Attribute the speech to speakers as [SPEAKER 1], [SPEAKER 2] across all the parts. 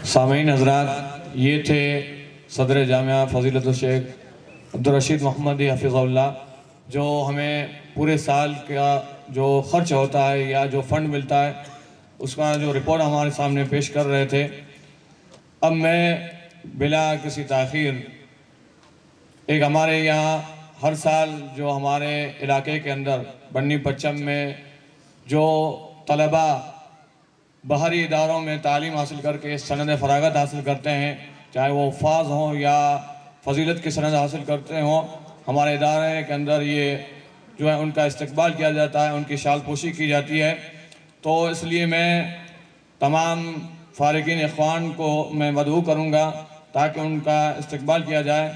[SPEAKER 1] سامعین حضرات، یہ تھے صدر جامعہ فضیلت الشیخ عبدالرشید محمدی حفظہ اللہ، جو ہمیں پورے سال کا جو خرچ ہوتا ہے یا جو فنڈ ملتا ہے اس کا جو رپورٹ ہمارے سامنے پیش کر رہے تھے۔ اب میں بلا کسی تاخیر ایک ہمارے یہاں ہر سال جو ہمارے علاقے کے اندر بنی پچم میں جو طلبہ باہری اداروں میں تعلیم حاصل کر کے سند فراغت حاصل کرتے ہیں، چاہے وہ حفاظ ہوں یا فضیلت کی سند حاصل کرتے ہوں، ہمارے ادارے کے اندر یہ جو ہے ان کا استقبال کیا جاتا ہے، ان کی شال پوشی کی جاتی ہے۔ تو اس لیے میں تمام فارغین اخوان کو میں مدعو کروں گا تاکہ ان کا استقبال کیا جائے۔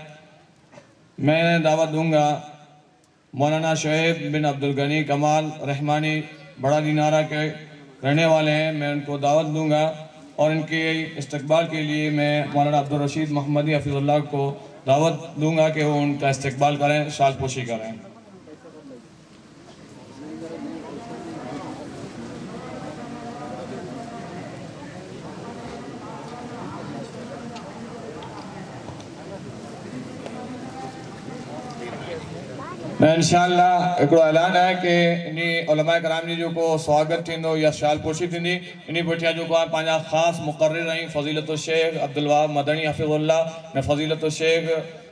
[SPEAKER 1] میں دعوت دوں گا مولانا شعیب بن عبدالغنی کمال رحمانی، بڑا دینارہ کے رہنے والے ہیں، میں ان کو دعوت دوں گا، اور ان کے استقبال کے لیے میں مولانا عبدالرشید محمدی حفظ اللہ کو دعوت دوں گا کہ وہ ان کا استقبال کریں، شال پوشی کریں۔ انشاءاللہ ایکڑو اعلان ہے کہ انہی علماء کرام جی جو کو سواگت تھیندو یا شال پوشی تھیندی، انہی پٹھیا جو کو پانچا خاص مقرر رہیں فضیلت الشیخ عبدالوہاب مدنی حفظ اللہ نے فضیلت الشیخ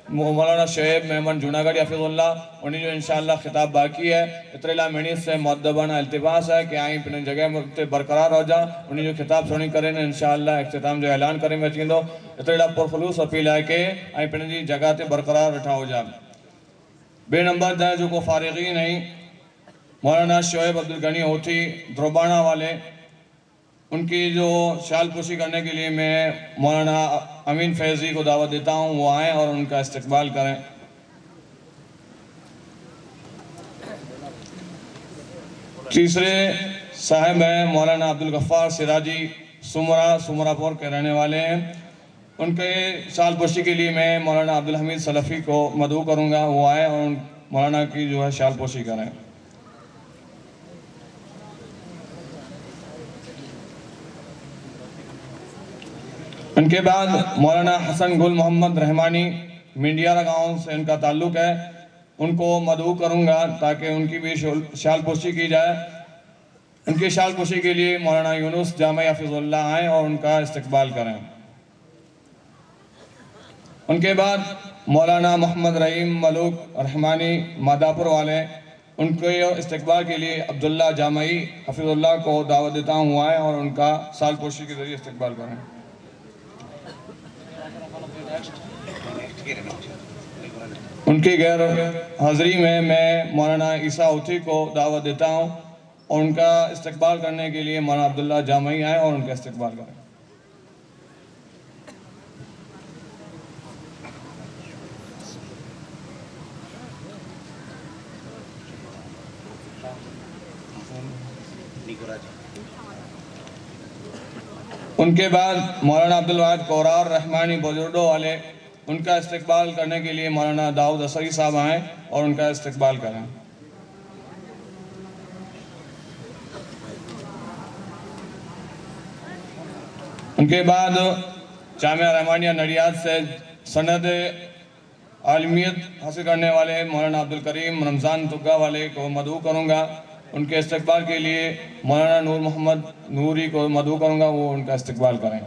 [SPEAKER 1] مولانا شعیب محمد جوناگڑھی حفظ اللہ، انہی جو انشاءاللہ خطاب باقی ہے۔ اتریلا منی سے مؤدبانہ التباس ہے کہ آئیں پنے جگہ مکتے برقرار ہو جا، انہی جو خطاب سنی کریں انشاءاللہ اختتام جو اعلان کریں میں چیندو۔ اتریلا پرخلوص اپیل ہے کہ آئیں پنے جی جگہ تے برقرار رٹھا ہو جا۔ بے نمبر دیں جو کو فارغین ہیں مولانا شعیب عبدالغنی ہوتی دروبانہ والے، ان کی جو شال پوشی کرنے کے لیے میں مولانا امین فیضی کو دعوت دیتا ہوں، وہ آئیں اور ان کا استقبال کریں۔ تیسرے صاحب ہیں مولانا عبدالغفار سراجی، سمرہ پور کے رہنے والے ہیں، ان کے شال پوشی کے لیے میں مولانا عبدالحمید سلفی کو مدعو کروں گا، وہ آئے اور مولانا کی جو ہے شال پوشی کریں۔ ان کے بعد مولانا حسن گل محمد رحمانی، مینڈیارہ گاؤں سے ان کا تعلق ہے، ان کو مدعو کروں گا تاکہ ان کی بھی شال پوشی کی جائے۔ ان کی شال پوشی کے لیے مولانا یونس جامعہ حفظ اللہ آئیں اور ان کا استقبال کریں۔ ان کے بعد مولانا محمد رحیم ملوک رحمانی ماداپور والے، ان کے استقبال کے لیے عبداللہ جامعی حفظ اللہ کو دعوت دیتا ہوں، وہ آئیں اور ان کا شال پوشی کے ذریعے استقبال کریں۔ ان کی غیر حاضری میں مولانا عیسیٰ اوتھی کو دعوت دیتا ہوں اور ان کا استقبال کرنے کے لیے مولانا عبداللہ جامعی آئیں اور ان کا استقبال کریں۔ ان کے بعد مولانا عبدالواحد کورار رحمانی بزرگوں والے، ان کا استقبال کرنے کے لیے مولانا داؤد اثری صاحب آئیں اور ان کا استقبال کریں۔ ان کے بعد جامعہ رحمانیہ نڈیاد سے سند عالمیت حاصل کرنے والے مولانا عبدالکریم رمضان تگا والے کو مدعو کروں گا، ان کے استقبال کے لیے مولانا نور محمد نوری کو مدعو کروں گا، وہ ان کا استقبال کریں۔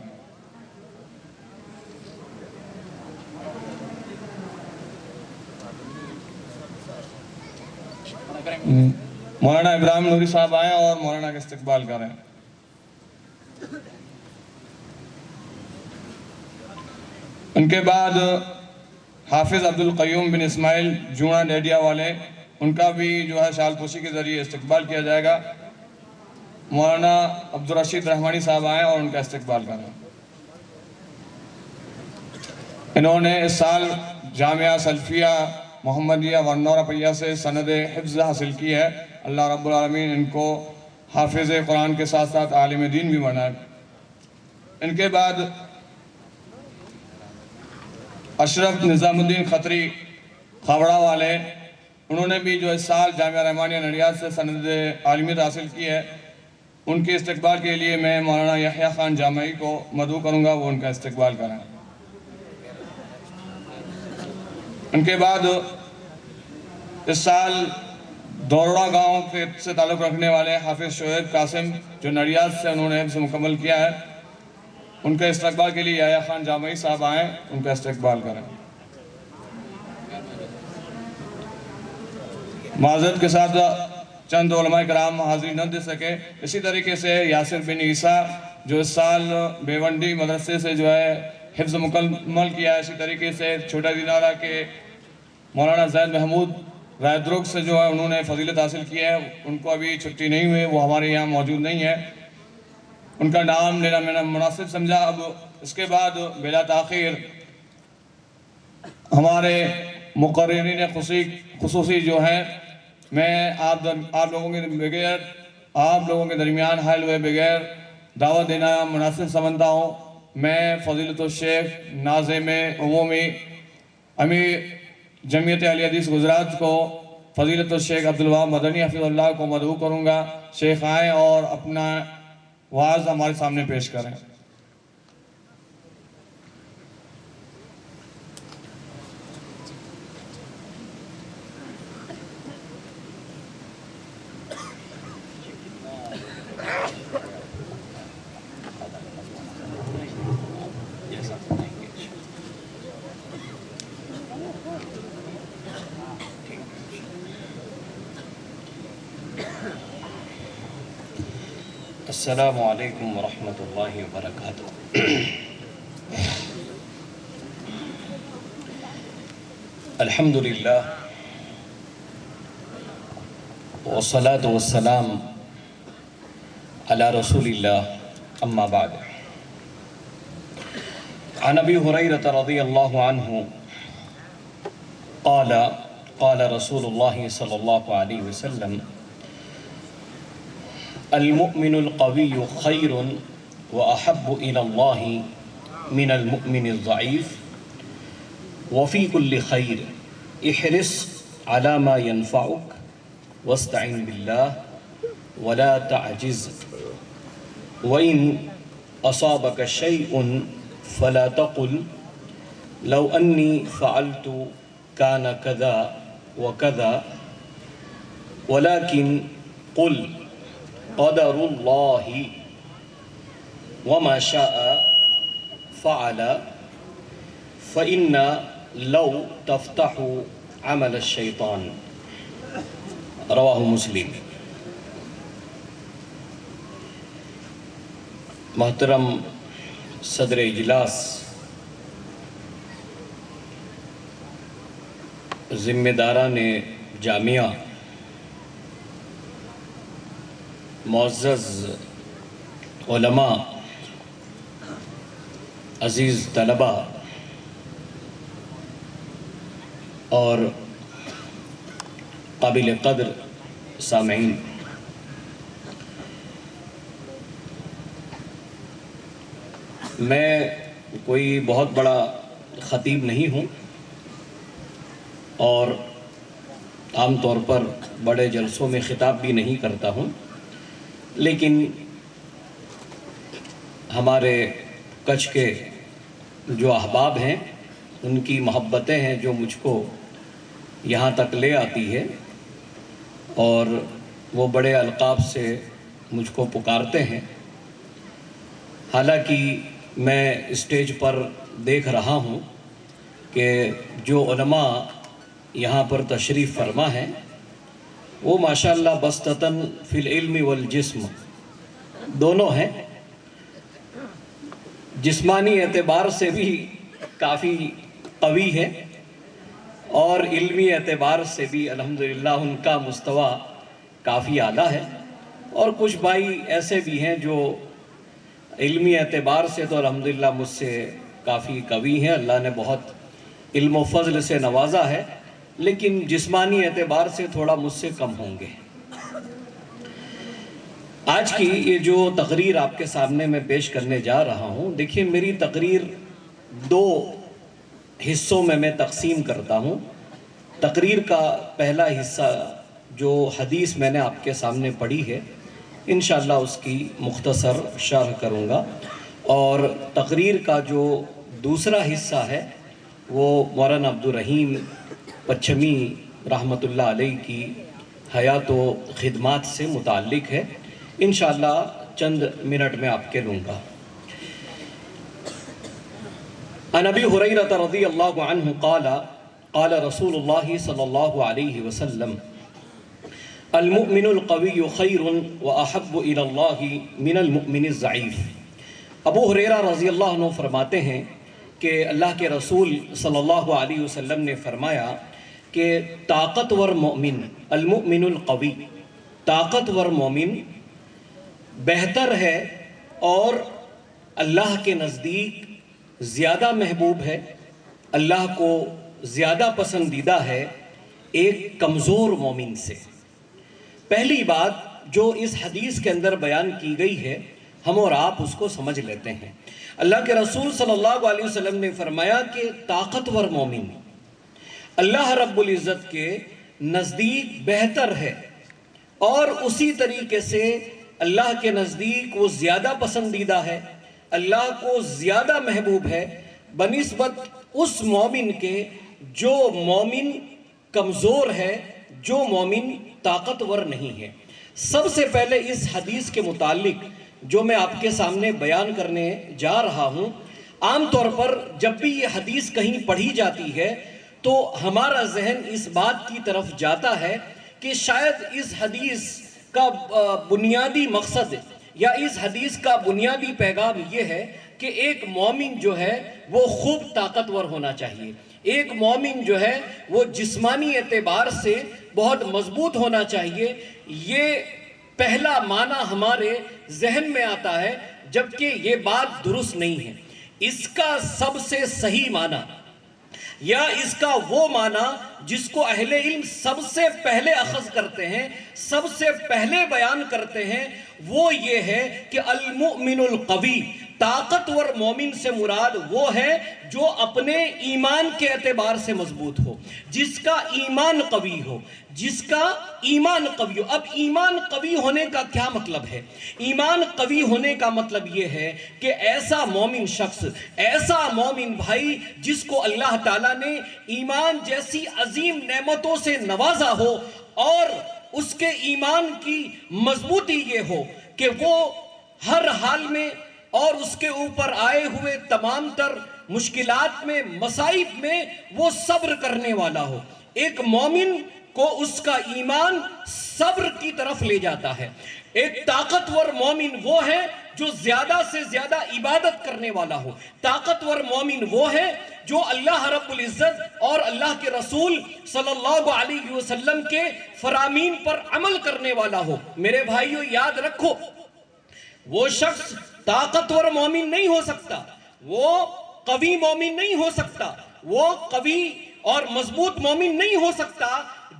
[SPEAKER 1] مولانا ابراہیم نوری صاحب آئیں اور مولانا کا استقبال کریں۔ ان کے بعد حافظ عبدالقیوم بن اسماعیل جونا ڈیڈیا والے، ان کا بھی جو ہے شال پوشی کے ذریعے استقبال کیا جائے گا۔ مولانا عبدالرشید رحمانی صاحب آئیں اور ان کا استقبال کریں۔ انہوں نے اس سال جامعہ سلفیہ محمدیہ ورنورہ پیا سے سند حفظ حاصل کی ہے، اللہ رب العالمین ان کو حافظ قرآن کے ساتھ ساتھ عالم دین بھی بنائے۔ ان کے بعد اشرف نظام الدین خطری خاوڑا والے، انہوں نے بھی جو اس سال جامعہ رحمانیہ نڈیاد سے سند عالمیت حاصل کی ہے، ان کے استقبال کے لیے میں مولانا یحییٰ خان جامعی کو مدعو کروں گا، وہ ان کا استقبال کریں۔ ان کے بعد اس سال دوروڑا گاؤں سے تعلق رکھنے والے حافظ شعیب قاسم جو نڑیاد سے انہوں نے حفظ مکمل کیا ہے، ان کے استقبال کے لیے یحییٰ خان جامعی صاحب آئیں، ان کا استقبال کریں۔ معذرت کے ساتھ چند علماء کرام حاضری نہ دے سکے، اسی طریقے سے یاسر بن عیسیٰ جو اس سال بیونڈی مدرسے سے جو ہے حفظ مکمل کیا ہے، اسی طریقے سے چھوٹا دینارہ کے مولانا زید محمود رائے درگ سے جو ہے انہوں نے فضیلت حاصل کی ہے، ان کو ابھی چھٹی نہیں ہوئی، وہ ہمارے یہاں موجود نہیں ہے، ان کا نام لینا میں نے مناسب سمجھا۔ اب اس کے بعد بلا تاخیر ہمارے مقررین خصوصی جو ہیں، میں آپ لوگوں کے درمیان حائل ہوئے بغیر دعوت دینا مناسب سمجھتا ہوں۔ میں فضیلت الشیخ ناظم عمومی امیر جمعیت اہل حدیث گجرات کو فضیلت الشیخ عبدالوہاب مدنی حفظہ اللہ کو مدعو کروں گا، شیخ آئیں اور اپنا وعظ ہمارے سامنے پیش کریں۔
[SPEAKER 2] السلام علیکم ورحمۃ اللہ وبرکاتہ۔ الحمد للہ والصلاة والسلام علی رسول اللہ، اما بعد۔ عن ابی ہریرہ رضی اللہ عنہ قال قال رسول اللہ صلی اللہ علیہ وسلم: المؤمن القوی خیر واحب الی اللہ من المؤمن الضعیف وفی کل خیر احرص علی ما ینفعک واستعن باللہ ولا تعجز وَإِنْ أَصَابَكَ شَيْءٌ فَلَا تَقُلْ لَوْ أَنِّي فَعَلْتُ كَانَ كَذَا وَكَذَا وَلَكِنْ قُلْ قَدَرُ اللَّهِ وَمَا شَاءَ فَعَلَ فَإِنَّ لَوْ تَفْتَحُ عَمَلَ الشَّيْطَانِ رواہ مسلم۔ محترم صدر اجلاس، ذمہ داران جامعہ، معزز علماء، عزیز طلبہ اور قابل قدر سامعین، میں کوئی بہت بڑا خطیب نہیں ہوں اور عام طور پر بڑے جلسوں میں خطاب بھی نہیں کرتا ہوں، لیکن ہمارے کچھ کے جو احباب ہیں، ان کی محبتیں ہیں جو مجھ کو یہاں تک لے آتی ہے، اور وہ بڑے القاب سے مجھ کو پکارتے ہیں۔ حالانکہ میں اسٹیج پر دیکھ رہا ہوں کہ جو علماء یہاں پر تشریف فرما ہیں وہ ماشاءاللہ بسطتاً فی العلم والجسم دونوں ہیں، جسمانی اعتبار سے بھی کافی قوی ہے اور علمی اعتبار سے بھی الحمدللہ ان کا مستوی کافی اعلیٰ ہے، اور کچھ بھائی ایسے بھی ہیں جو علمی اعتبار سے تو الحمدللہ مجھ سے کافی قوی ہیں، اللہ نے بہت علم و فضل سے نوازا ہے، لیکن جسمانی اعتبار سے تھوڑا مجھ سے کم ہوں گے۔ آج کی یہ جو تقریر آپ کے سامنے میں پیش کرنے جا رہا ہوں، دیکھیں میری تقریر دو حصوں میں تقسیم کرتا ہوں۔ تقریر کا پہلا حصہ جو حدیث میں نے آپ کے سامنے پڑھی ہے، انشاءاللہ اس کی مختصر شرح کروں گا، اور تقریر کا جو دوسرا حصہ ہے وہ مولانا عبدالرحیم پچھمی رحمۃ اللہ علیہ کی حیات و خدمات سے متعلق ہے، انشاءاللہ چند منٹ میں آپ کے لوں گا۔ عن ابی ہریرہ رضی اللہ عنہ قال قال رسول اللہ صلی اللہ علیہ وسلم المؤمن القوی خیر واحب الی اللہ من المؤمن الضعیف۔ ابو ہریرہ رضی اللہ عنہ فرماتے ہیں کہ اللہ کے رسول صلی اللہ علیہ وسلم نے فرمایا کہ طاقتور مومن، المؤمن القوی، طاقتور مومن بہتر ہے اور اللہ کے نزدیک زیادہ محبوب ہے، اللہ کو زیادہ پسندیدہ ہے ایک کمزور مومن سے۔ پہلی بات جو اس حدیث کے اندر بیان کی گئی ہے، ہم اور آپ اس کو سمجھ لیتے ہیں۔ اللہ کے رسول صلی اللہ علیہ وسلم نے فرمایا کہ طاقتور مومن اللہ رب العزت کے نزدیک بہتر ہے، اور اسی طریقے سے اللہ کے نزدیک وہ زیادہ پسندیدہ ہے، اللہ کو زیادہ محبوب ہے بنسبت اس مومن کے جو مومن کمزور ہے، جو مومن طاقتور نہیں ہے۔ سب سے پہلے اس حدیث کے متعلق جو میں آپ کے سامنے بیان کرنے جا رہا ہوں، عام طور پر جب بھی یہ حدیث کہیں پڑھی جاتی ہے تو ہمارا ذہن اس بات کی طرف جاتا ہے کہ شاید اس حدیث کا بنیادی مقصد یا اس حدیث کا بنیادی پیغام یہ ہے کہ ایک مومن جو ہے وہ خوب طاقتور ہونا چاہیے، ایک مومن جو ہے وہ جسمانی اعتبار سے بہت مضبوط ہونا چاہیے۔ یہ پہلا معنی ہمارے ذہن میں آتا ہے، جبکہ یہ بات درست نہیں ہے۔ اس کا سب سے صحیح معنی یا اس کا وہ معنی جس کو اہل علم سب سے پہلے اخذ کرتے ہیں، سب سے پہلے بیان کرتے ہیں، وہ یہ ہے کہ المؤمن القوی، طاقتور مومن سے مراد وہ ہے جو اپنے ایمان کے اعتبار سے مضبوط ہو، جس کا ایمان قوی ہو، جس کا ایمان قوی ہو۔ اب ایمان قوی ہونے کا کیا مطلب ہے؟ ایمان قوی ہونے کا مطلب یہ ہے کہ ایسا مومن شخص، ایسا مومن بھائی جس کو اللہ تعالیٰ نے ایمان جیسی عظیم نعمتوں سے نوازا ہو، اور اس کے ایمان کی مضبوطی یہ ہو کہ وہ ہر حال میں اور اس کے اوپر آئے ہوئے تمام تر مشکلات میں، مصائب میں وہ صبر کرنے والا ہو۔ ایک مومن کو اس کا ایمان صبر کی طرف لے جاتا ہے۔ ایک طاقتور مومن وہ ہے جو زیادہ سے زیادہ عبادت کرنے والا ہو۔ طاقتور مومن وہ ہے جو اللہ رب العزت اور اللہ کے رسول صلی اللہ علیہ وسلم کے فرامین پر عمل کرنے والا ہو۔ میرے بھائیو یاد رکھو، وہ شخص طاقتور مومن نہیں ہو سکتا، وہ قوی مومن نہیں ہو سکتا، وہ قوی اور مضبوط مومن نہیں ہو سکتا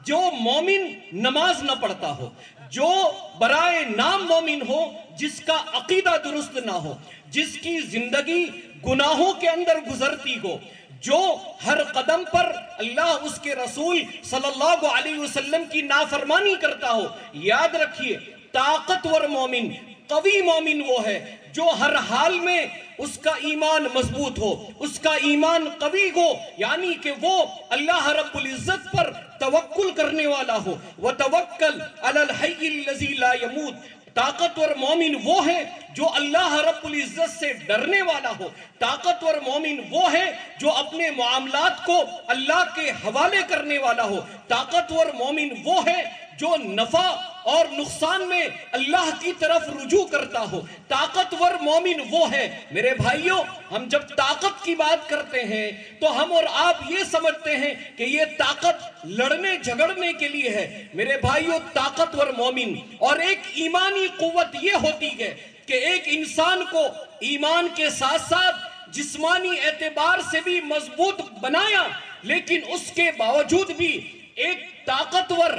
[SPEAKER 2] جو مومن نماز نہ پڑھتا ہو، جو برائے نام مومن ہو، جس کا عقیدہ درست نہ ہو، جس کی زندگی گناہوں کے اندر گزرتی ہو، جو ہر قدم پر اللہ اس کے رسول صلی اللہ علیہ وسلم کی نافرمانی کرتا ہو۔ یاد رکھیے، طاقتور مومن، قوی مومن وہ ہے جو ہر حال میں اس کا ایمان مضبوط ہو، اس کا ایمان قوی ہو، یعنی کہ وہ اللہ رب العزت پر توکل کرنے والا ہو۔ وَتَوَكَّلْ عَلَى الْحَيِّ الَّذِي لَا يَمُوتُ۔ طاقتور مومن وہ ہے جو اللہ رب العزت سے ڈرنے والا ہو۔ طاقتور مومن وہ ہے جو اپنے معاملات کو اللہ کے حوالے کرنے والا ہو۔ طاقتور مومن وہ ہے جو نفع اور نقصان میں اللہ کی طرف رجوع کرتا ہو۔ طاقتور مومن وہ ہے، میرے بھائیوں، ہم جب طاقت کی بات کرتے ہیں تو ہم اور آپ یہ سمجھتے ہیں کہ یہ طاقت لڑنے جھگڑنے کے لیے ہے۔ میرے بھائیوں، طاقتور مومن اور ایک ایمانی قوت یہ ہوتی ہے کہ ایک انسان کو ایمان کے ساتھ ساتھ جسمانی اعتبار سے بھی مضبوط بنایا، لیکن اس کے باوجود بھی ایک طاقتور،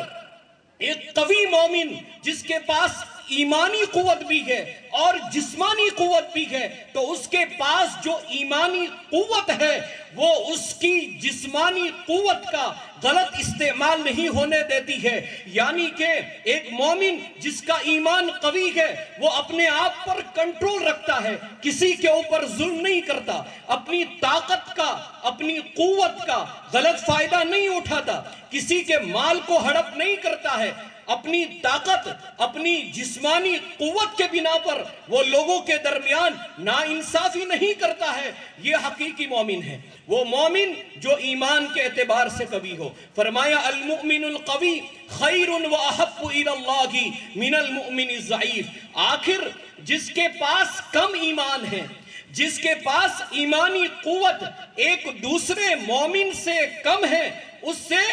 [SPEAKER 2] ایک قوی مومن جس کے پاس ایمانی قوت بھی ہے اور جسمانی قوت بھی ہے، تو اس کے پاس جو ایمانی قوت ہے وہ اس کی جسمانی قوت کا غلط استعمال نہیں ہونے دیتی ہے۔ یعنی کہ ایک مومن جس کا ایمان قوی ہے وہ اپنے آپ پر کنٹرول رکھتا ہے، کسی کے اوپر ظلم نہیں کرتا، اپنی طاقت کا، اپنی قوت کا غلط فائدہ نہیں اٹھاتا، کسی کے مال کو ہڑپ نہیں کرتا ہے، اپنی طاقت، اپنی جسمانی قوت کے بنا پر وہ لوگوں کے درمیان ناانصافی نہیں کرتا ہے۔ یہ حقیقی مومن ہے، وہ مومن جو ایمان کے اعتبار سے قوی ہو۔ فرمایا المؤمن القوی خیر و احب الی اللہ من المؤمن الضعیف۔ آخر جس کے پاس کم ایمان ہے، جس کے پاس ایمانی قوت ایک دوسرے مومن سے کم ہے، اس سے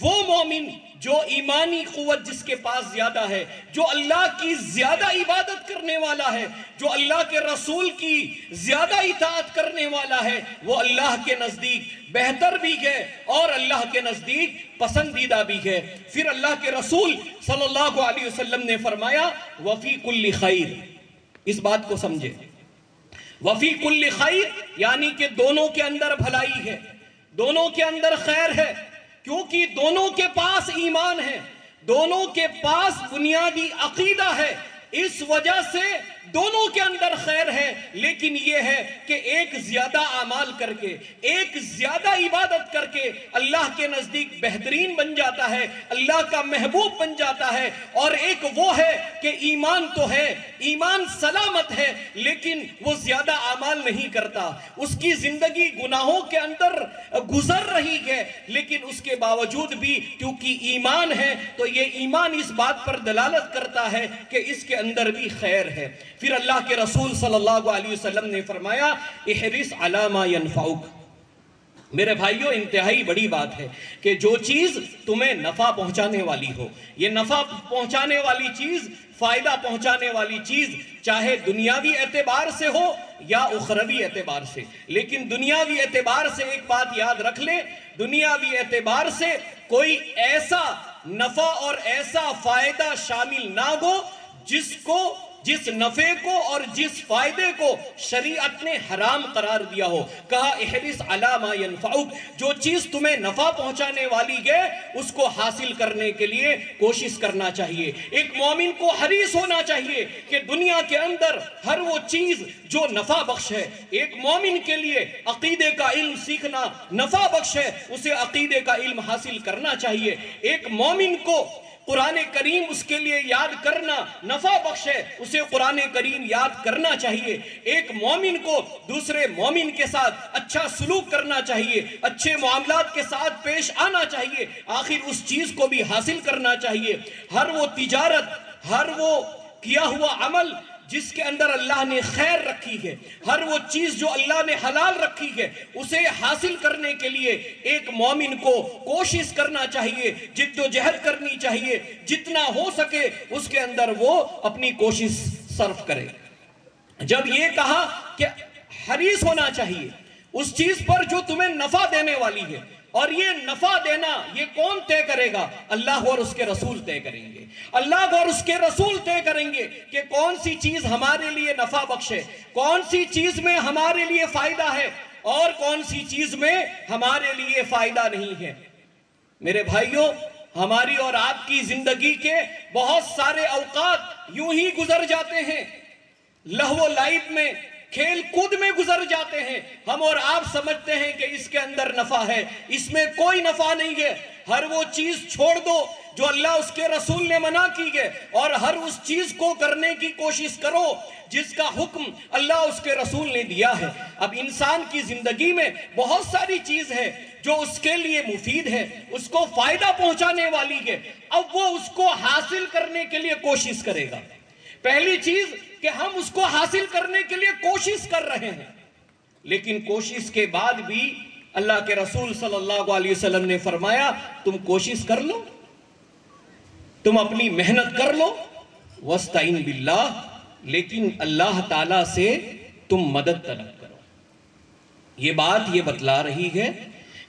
[SPEAKER 2] وہ مومن جو ایمانی قوت جس کے پاس زیادہ ہے، جو اللہ کی زیادہ عبادت کرنے والا ہے، جو اللہ کے رسول کی زیادہ اطاعت کرنے والا ہے، وہ اللہ کے نزدیک بہتر بھی ہے اور اللہ کے نزدیک پسندیدہ بھی ہے۔ پھر اللہ کے رسول صلی اللہ علیہ وسلم نے فرمایا وفی کل خیر، اس بات کو سمجھے، وفی کل خیر یعنی کہ دونوں کے اندر بھلائی ہے، دونوں کے اندر خیر ہے، کیونکہ دونوں کے پاس ایمان ہے، دونوں کے پاس بنیادی عقیدہ ہے، اس وجہ سے دونوں کے اندر خیر ہے۔ لیکن یہ ہے کہ ایک زیادہ اعمال کر کے، ایک زیادہ عبادت کر کے اللہ کے نزدیک بہترین بن جاتا ہے، اللہ کا محبوب بن جاتا ہے، اور ایک وہ ہے کہ ایمان تو ہے، ایمان سلامت ہے، لیکن وہ زیادہ اعمال نہیں کرتا، اس کی زندگی گناہوں کے اندر گزر رہی ہے، لیکن اس کے باوجود بھی کیونکہ ایمان ہے تو یہ ایمان اس بات پر دلالت کرتا ہے کہ اس کے اندر بھی خیر ہے۔ پھر اللہ کے رسول صلی اللہ علیہ وسلم نے فرمایا احرص علی ما ینفعک۔ میرے بھائیوں، انتہائی بڑی بات ہے کہ جو چیز تمہیں نفع پہنچانے والی ہو، یہ نفع پہنچانے والی چیز، فائدہ پہنچانے والی چیز، چاہے دنیاوی اعتبار سے ہو یا اخروی اعتبار سے، لیکن دنیاوی اعتبار سے ایک بات یاد رکھ لیں، دنیاوی اعتبار سے کوئی ایسا نفع اور ایسا فائدہ شامل نہ ہو جس نفع کو اور جس فائدے کو شریعت نے حرام قرار دیا ہو۔ کہا احرص علی ما ینفعک، جو چیز تمہیں نفع پہنچانے والی ہے اس کو حاصل کرنے کے لیے کوشش کرنا چاہیے۔ ایک مومن کو حریص ہونا چاہیے کہ دنیا کے اندر ہر وہ چیز جو نفع بخش ہے، ایک مومن کے لیے عقیدے کا علم سیکھنا نفع بخش ہے، اسے عقیدے کا علم حاصل کرنا چاہیے۔ ایک مومن کو قرآن کریم اس کے لیے یاد کرنا نفع بخش ہے، اسے قرآن کریم یاد کرنا چاہیے۔ ایک مومن کو دوسرے مومن کے ساتھ اچھا سلوک کرنا چاہیے، اچھے معاملات کے ساتھ پیش آنا چاہیے، آخر اس چیز کو بھی حاصل کرنا چاہیے۔ ہر وہ تجارت، ہر وہ کیا ہوا عمل جس کے اندر اللہ نے خیر رکھی ہے، ہر وہ چیز جو اللہ نے حلال رکھی ہے، اسے حاصل کرنے کے لیے ایک مومن کو کوشش کرنا چاہیے، جد و جہد کرنی چاہیے، جتنا ہو سکے اس کے اندر وہ اپنی کوشش صرف کرے۔ جب یہ کہا کہ حریص ہونا چاہیے اس چیز پر جو تمہیں نفع دینے والی ہے، اور یہ نفع دینا یہ کون طے کرے گا؟ اللہ اور اس کے رسول طے کریں گے۔ اللہ اور اس کے رسول طے کریں گے کہ کون سی چیز ہمارے لیے نفع بخش ہے، کون سی چیز میں ہمارے لیے فائدہ ہے اور کون سی چیز میں ہمارے لیے فائدہ نہیں ہے۔ میرے بھائیوں، ہماری اور آپ کی زندگی کے بہت سارے اوقات یوں ہی گزر جاتے ہیں، لہو و لعب میں، کھیل کود میں گزر جاتے ہیں۔ ہم اور آپ سمجھتے ہیں کہ اس کے اندر نفع ہے، اس میں کوئی نفع نہیں ہے۔ ہر وہ چیز چھوڑ دو جو اللہ اس کے رسول نے منع کی ہے، اور ہر اس چیز کو کرنے کی کوشش کرو جس کا حکم اللہ اس کے رسول نے دیا ہے۔ اب انسان کی زندگی میں بہت ساری چیز ہے جو اس کے لیے مفید ہے، اس کو فائدہ پہنچانے والی ہے، اب وہ اس کو حاصل کرنے کے لیے کوشش کرے گا۔ پہلی چیز کہ ہم اس کو حاصل کرنے کے لیے کوشش کر رہے ہیں، لیکن کوشش کے بعد بھی اللہ کے رسول صلی اللہ علیہ وسلم نے فرمایا تم کوشش کر لو، تم اپنی محنت کر لو، وَاسْتَعِنْ بِاللَّهِ، لیکن اللہ تعالیٰ سے تم مدد طلب کرو۔ یہ بات یہ بتلا رہی ہے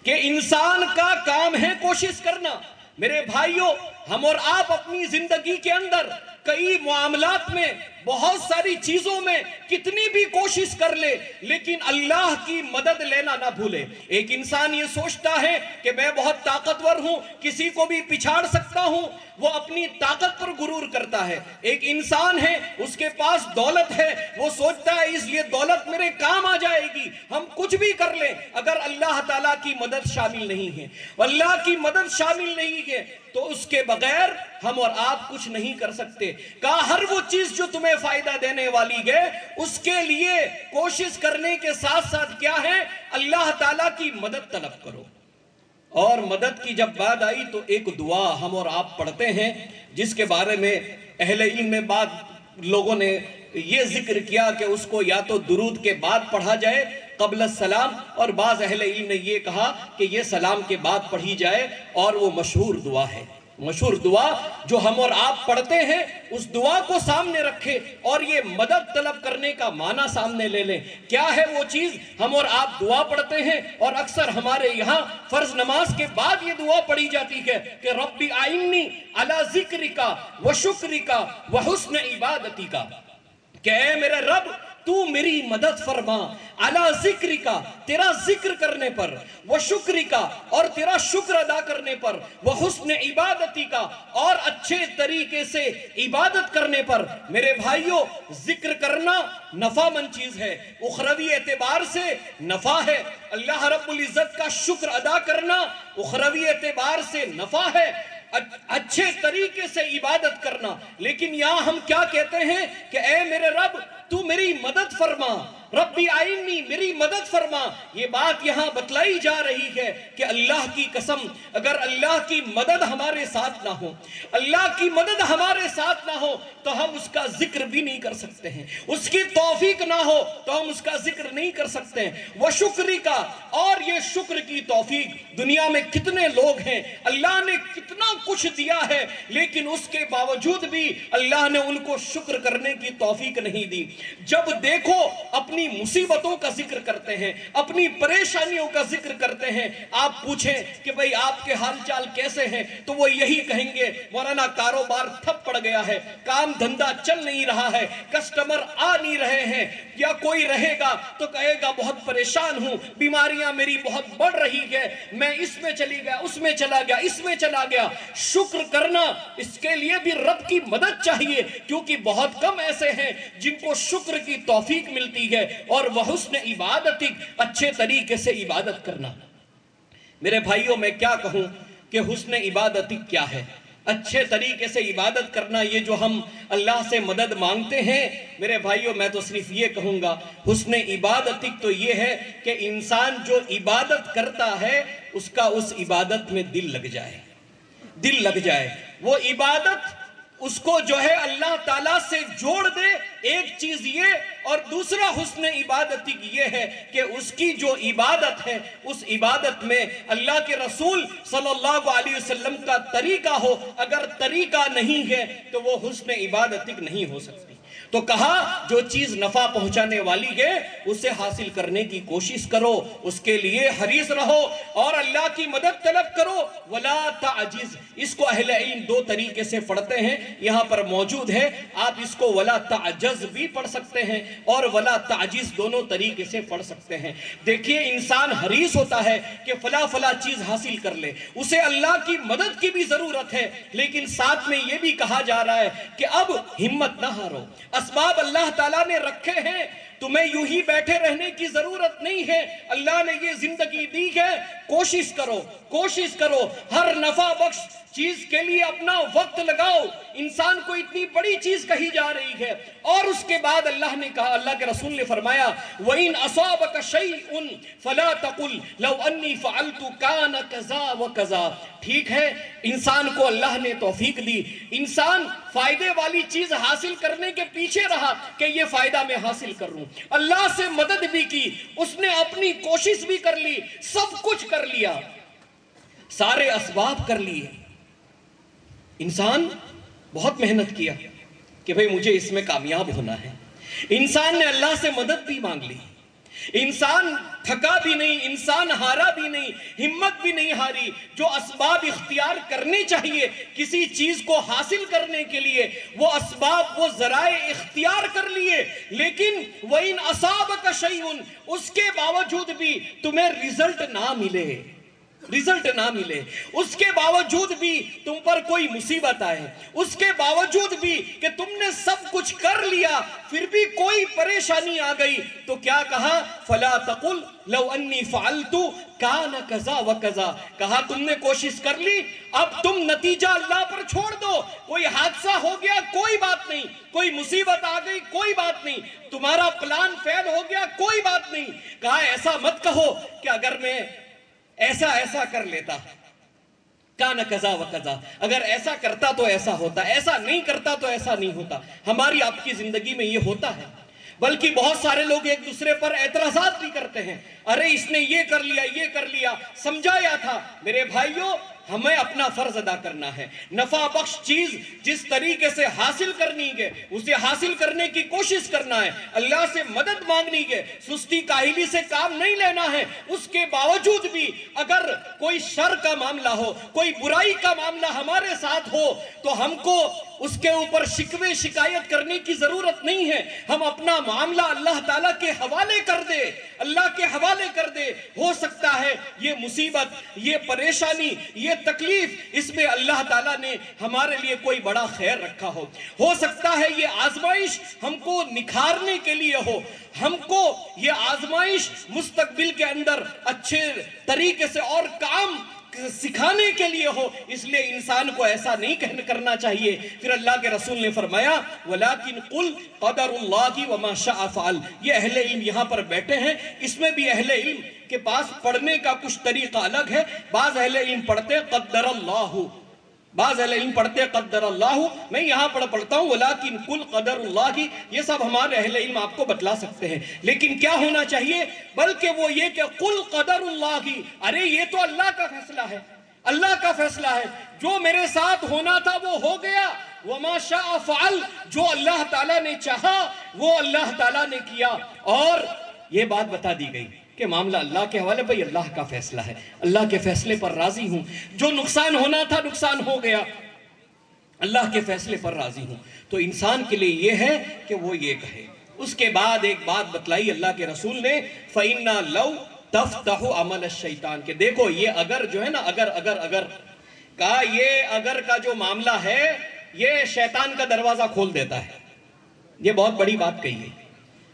[SPEAKER 2] کہ انسان کا کام ہے کوشش کرنا۔ میرے بھائیوں، ہم اور آپ اپنی زندگی کے اندر کئی معاملات میں بہت ساری چیزوں میں کتنی بھی کوشش کر لے لیکن اللہ کی مدد لینا نہ بھولے. ایک انسان یہ سوچتا ہے کہ میں بہت طاقتور ہوں, کسی کو بھی پچھاڑ سکتا ہوں, وہ اپنی طاقت پر غرور کرتا ہے. ایک انسان ہے, اس کے پاس دولت ہے, وہ سوچتا ہے اس لیے دولت میرے کام آ جائے گی, ہم کچھ بھی کر لیں. اگر اللہ تعالیٰ کی مدد شامل نہیں ہے, اللہ کی مدد شامل نہیں ہے, تو اس کے بغیر ہم اور آپ کچھ نہیں کر سکتے. کہا ہر وہ چیز جو تمہیں فائدہ دینے والی ہے اس کے لیے کوشش کرنے کے ساتھ ساتھ کیا ہے, اللہ تعالیٰ کی مدد طلب کرو. اور مدد کی جب بات آئی تو ایک دعا ہم اور آپ پڑھتے ہیں جس کے بارے میں اہل علم میں بعض لوگوں نے یہ ذکر کیا کہ اس کو یا تو درود کے بعد پڑھا جائے قبل السلام, اور بعض اہل علم نے یہ کہا کہ یہ سلام کے بعد پڑھی جائے, اور وہ مشہور دعا ہے. مشہور دعا جو ہم اور آپ پڑھتے ہیں اس دعا کو سامنے رکھے اور یہ مدد طلب کرنے کا معنی سامنے لے لیں. کیا ہے وہ چیز؟ ہم اور آپ دعا پڑھتے ہیں اور اکثر ہمارے یہاں فرض نماز کے بعد یہ دعا پڑھی جاتی ہے کہ ربی اعنی علی ذکرک و شکرک و حسن عبادتک, کہ اے میرے رب تو میری مدد فرما علی ذکر کا, تیرا ذکر کرنے پر, وہ شکر کا, اور تیرا شکر ادا کرنے پر, وہ حسن عبادتی کا, اور اچھے طریقے سے عبادت کرنے پر. میرے بھائیوں, ذکر کرنا نفع مند چیز ہے, اخروی اعتبار سے نفع ہے. اللہ رب العزت کا شکر ادا کرنا اخروی اعتبار سے نفع ہے, اچھے طریقے سے عبادت کرنا. لیکن یہاں ہم کیا کہتے ہیں کہ اے میرے رب تو میری مدد فرما, ربی آئینی میری مدد فرما. یہ بات یہاں بتلائی جا رہی ہے کہ اللہ کی قسم اگر اللہ کی مدد ہمارے ساتھ نہ ہو, اللہ کی مدد ہمارے ساتھ نہ ہو تو ہم اس کا ذکر بھی نہیں کر سکتے ہیں. اس کی توفیق نہ ہو تو ہم اس کا ذکر نہیں کر سکتے ہیں. وہ شکری کا, اور یہ شکر کی توفیق دنیا میں کتنے لوگ ہیں, اللہ نے کتنا کچھ دیا ہے لیکن اس کے باوجود بھی اللہ نے ان کو شکر کرنے کی توفیق نہیں دی. جب دیکھو اپنی مصیبتوں کا ذکر کرتے ہیں, اپنی پریشانیوں کا ذکر کرتے ہیں, آپ پوچھیں کہ بھئی آپ کے حال چال کیسے ہیں تو وہ یہی کہیں گے مولانا کاروبار تھپ پڑ گیا ہے, کام دھندا چل نہیں رہا ہے, کسٹمر آ نہیں رہے ہیں, یا کوئی رہے گا تو کہے گا بہت پریشان ہوں, بیماریاں میری بہت بڑھ رہی ہے, میں اس میں چلی گیا, اس میں چلا گیا, اس میں چلا گیا. شکر کرنا اس کے لیے بھی رب کی مدد چاہیے, کیونکہ بہت کم ایسے ہیں جن کو شکر کی توفیق ملتی ہے. اور وہ حسن عبادت, اچھے طریقے سے عبادت کرنا. میرے بھائیوں میں کیا کہوں کہ حسن عبادت کیا ہے, اچھے طریقے سے عبادت کرنا, یہ جو ہم اللہ سے مدد مانگتے ہیں. میرے بھائیوں میں تو صرف یہ کہوں گا حسن عبادت تو یہ ہے کہ انسان جو عبادت کرتا ہے اس کا اس عبادت میں دل لگ جائے, دل لگ جائے. وہ عبادت اس کو جو ہے اللہ تعالیٰ سے جوڑ دے, ایک چیز یہ, اور دوسرا حسن عبادت یہ ہے کہ اس کی جو عبادت ہے اس عبادت میں اللہ کے رسول صلی اللہ علیہ وسلم کا طریقہ ہو. اگر طریقہ نہیں ہے تو وہ حسن عبادت نہیں ہو سکتی. تو کہا جو چیز نفع پہنچانے والی ہے اسے حاصل کرنے کی کوشش کرو, اس کے لیے حریص رہو اور اللہ کی مدد طلب کرو. ولا تعجز, اس کو اہل علم دو طریقے سے پڑھتے ہیں, یہاں پر موجود ہے, آپ اس کو ولا تعجز بھی پڑھ سکتے ہیں اور ولا تعجز دونوں طریقے سے پڑھ سکتے ہیں. دیکھیے انسان حریص ہوتا ہے کہ فلاں فلاں چیز حاصل کر لے, اسے اللہ کی مدد کی بھی ضرورت ہے, لیکن ساتھ میں یہ بھی کہا جا رہا ہے کہ اب ہمت نہ ہارو, اسباب اللہ تعالیٰ نے رکھے ہیں, تمہیں یوں ہی بیٹھے رہنے کی ضرورت نہیں ہے, اللہ نے یہ زندگی دی ہے, کوشش کرو, کوشش کرو, ہر نفع بخش چیز کے لیے اپنا وقت لگاؤ. انسان کو اتنی بڑی چیز کہی جا رہی ہے اور اس کے بعد اللہ نے کہا, اللہ کے رسول نے فرمایا وَإِنْ أَصَابَكَ شَيْءٌ فَلَا تَقُلْ لَوْ أَنِّي فَعَلْتُ كَانَ كَذَا وَكَذَا. ٹھیک ہے, انسان کو اللہ نے توفیق دی, انسان فائدے والی چیز حاصل کرنے کے پیچھے رہا کہ یہ فائدہ میں حاصل کر لوں, اللہ سے مدد بھی کی, اس نے اپنی کوشش بھی کر لی, سب کچھ کر لیا, سارے اسباب کر لیے. انسان بہت محنت کیا کہ بھئی مجھے اس میں کامیاب ہونا ہے, انسان نے اللہ سے مدد بھی مانگ لی, انسان
[SPEAKER 3] تھکا بھی نہیں، انسان ہارا بھی نہیں، ہمت بھی نہیں ہاری. جو اسباب اختیار کرنے چاہیے کسی چیز کو حاصل کرنے کے لیے، وہ اسباب، وہ ذرائع اختیار کر لیے. لیکن وَإِنْ أَصَابَكَ شَيْءٌ، اس کے باوجود بھی تمہیں رزلٹ نہ ملے، اس کے باوجود بھی تم پر کوئی مصیبت آئے، اس کے باوجود بھی کہ تم نے سب کچھ کر لیا پھر بھی کوئی پریشانی آ گئی، تو کیا کہا؟ فَلَا تَقُلْ لَوْ أَنِّي فَعَلْتُ كَانَ كَذَا وَكَذَا. کہا تم نے کوشش کر لی، اب تم نتیجہ اللہ پر چھوڑ دو. کوئی حادثہ ہو گیا کوئی بات نہیں، کوئی مصیبت آ گئی کوئی بات نہیں، تمہارا پلان فیل ہو گیا کوئی بات نہیں. کہا ایسا مت کہو کہ اگر میں ایسا کر لیتا، کانا کذا و کذا، اگر ایسا کرتا تو ایسا ہوتا، ایسا نہیں کرتا تو ایسا نہیں ہوتا. ہماری آپ کی زندگی میں یہ ہوتا ہے، بلکہ بہت سارے لوگ ایک دوسرے پر اعتراضات بھی کرتے ہیں. ارے اس نے یہ کر لیا، سمجھایا تھا. میرے بھائیوں، ہمیں اپنا فرض ادا کرنا ہے. نفع بخش چیز جس طریقے سے حاصل کرنی ہے اسے حاصل کرنے کی کوشش کرنا ہے، اللہ سے مدد مانگنی ہے، سستی کاہلی سے کام نہیں لینا ہے. اس کے باوجود بھی اگر کوئی شر کا معاملہ ہو، کوئی برائی کا معاملہ ہمارے ساتھ ہو، تو ہم کو اس کے اوپر شکوے شکایت کرنے کی ضرورت نہیں ہے. ہم اپنا معاملہ اللہ تعالیٰ کے حوالے کر دے، اللہ کے حوالے کر دے. ہو سکتا ہے یہ مصیبت، یہ پریشانی، یہ تکلیف، اس میں اللہ تعالیٰ نے ہمارے لیے کوئی بڑا خیر رکھا ہو. ہو سکتا ہے یہ آزمائش ہم کو نکھارنے کے لیے ہو، ہم کو یہ آزمائش مستقبل کے اندر اچھے طریقے سے اور کام سکھانے کے لیے ہو. اس لیے انسان کو ایسا نہیں کرنا چاہیے. پھر اللہ کے رسول نے فرمایا وَلَكِنْ قُلْ قَدَرُ اللَّهِ وَمَا شَاءَ فَعَلَ. یہ اہل علم یہاں پر بیٹھے ہیں، اس میں بھی اہل علم کے پاس پڑھنے کا کچھ طریقہ الگ ہے. بعض اہل علم پڑھتے قدر اللہ، بعض اہل علم پڑھتے قدر اللہ. میں یہاں پڑھتا ہوں وَلَكِنْ قُلْ قَدَرُ اللَّهِ. یہ سب ہمارے اہل علم آپ کو بتلا سکتے ہیں. لیکن کیا ہونا چاہیے؟ بلکہ وہ یہ کہ قُلْ قَدَرُ اللَّهِ. ارے یہ تو اللہ کا فیصلہ ہے، اللہ کا فیصلہ ہے. جو میرے ساتھ ہونا تھا وہ ہو گیا. وَمَا شَاءَ فَعَلَ. جو اللہ تعالیٰ نے چاہا وہ اللہ تعالیٰ نے کیا. اور یہ بات بتا دی گئی کہ معاملہ اللہ کے حوالے. بھئی اللہ کا فیصلہ ہے، اللہ کے فیصلے پر راضی ہوں. جو نقصان ہونا تھا نقصان ہو گیا، اللہ کے فیصلے پر راضی ہوں. تو انسان کے لیے یہ ہے کہ وہ یہ کہے. اس کے بعد ایک بات بتلائی اللہ کے رسول نے فَإِنَّا لَوْ تَفْتَحُ عَمَلَ الشَّيْطَان. کہ دیکھو یہ اگر جو ہے نا، اگر کہا یہ اگر کا جو معاملہ ہے یہ شیطان کا دروازہ کھول دیتا ہے. یہ بہت بڑی بات کہی ہے.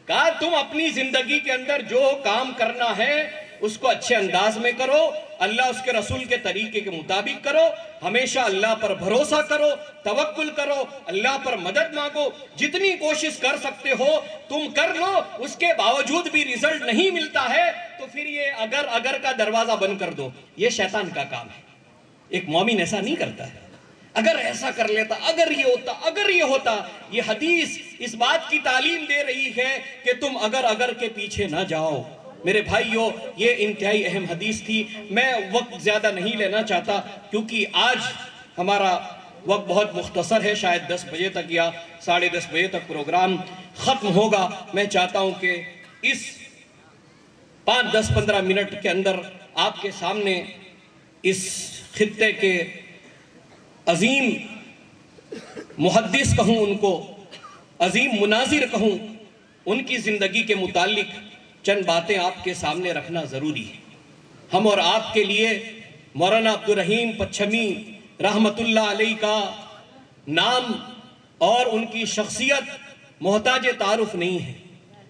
[SPEAKER 3] کہا تم اپنی زندگی کے اندر جو کام کرنا ہے اس کو اچھے انداز میں کرو، اللہ اس کے رسول کے طریقے کے مطابق کرو، ہمیشہ اللہ پر بھروسہ کرو، توکل کرو، اللہ پر مدد مانگو. جتنی کوشش کر سکتے ہو تم کر لو. اس کے باوجود بھی رزلٹ نہیں ملتا ہے تو پھر یہ اگر کا دروازہ بند کر دو. یہ شیطان کا کام ہے. ایک مومن ایسا نہیں کرتا ہے. اگر ایسا کر لیتا، اگر یہ ہوتا. یہ حدیث اس بات کی تعلیم دے رہی ہے کہ تم اگر کے پیچھے نہ جاؤ. میرے بھائیو، یہ انتہائی اہم حدیث تھی. میں وقت زیادہ نہیں لینا چاہتا کیونکہ آج ہمارا وقت بہت مختصر ہے. شاید 10 بجے تک یا 10:30 بجے تک پروگرام ختم ہوگا. میں چاہتا ہوں کہ اس 5-10-15 منٹ کے اندر آپ کے سامنے اس خطے کے عظیم محدث کہوں، ان کو عظیم مناظر کہوں، ان کی زندگی کے متعلق چند باتیں آپ کے سامنے رکھنا ضروری ہے. ہم اور آپ کے لیے مولانا عبدالرحیم پچھمی رحمت اللہ علیہ کا نام اور ان کی شخصیت محتاج تعارف نہیں ہے.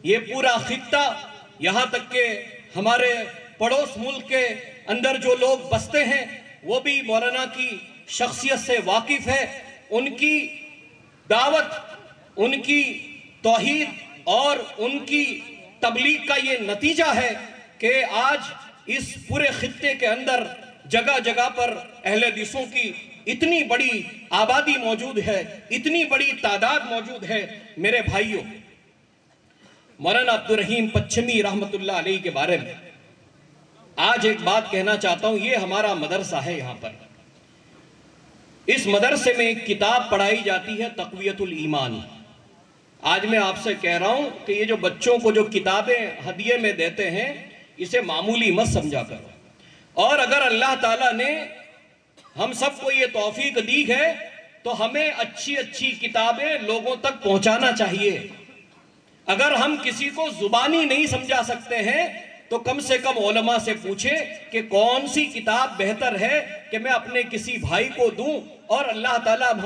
[SPEAKER 3] یہ پورا خطہ، یہاں تک کہ ہمارے پڑوس ملک کے اندر جو لوگ بستے ہیں وہ بھی مولانا کی شخصیت سے واقف ہے. ان کی دعوت، ان کی توحید اور ان کی تبلیغ کا یہ نتیجہ ہے کہ آج اس پورے خطے کے اندر جگہ جگہ پر اہل حدیثوں کی اتنی بڑی آبادی موجود ہے، اتنی بڑی تعداد موجود ہے. میرے بھائیوں، مولانا عبدالرحیم پچھمی رحمت اللہ علیہ کے بارے میں آج ایک بات کہنا چاہتا ہوں. یہ ہمارا مدرسہ ہے. یہاں پر اس مدرسے میں ایک کتاب پڑھائی جاتی ہے تقویت الایمان. آج میں آپ سے کہہ رہا ہوں کہ یہ جو بچوں کو جو کتابیں ہدیے میں دیتے ہیں اسے معمولی مت سمجھا کرو. اور اگر اللہ تعالیٰ نے ہم سب کو یہ توفیق دی ہے تو ہمیں اچھی اچھی کتابیں لوگوں تک پہنچانا چاہیے. اگر ہم کسی کو زبانی نہیں سمجھا سکتے ہیں تو کم سے کم علماء سے پوچھیں کہ کون سی کتاب بہتر ہے کہ میں اپنے کسی بھائی کو دوں, اور اللہ تعالیٰ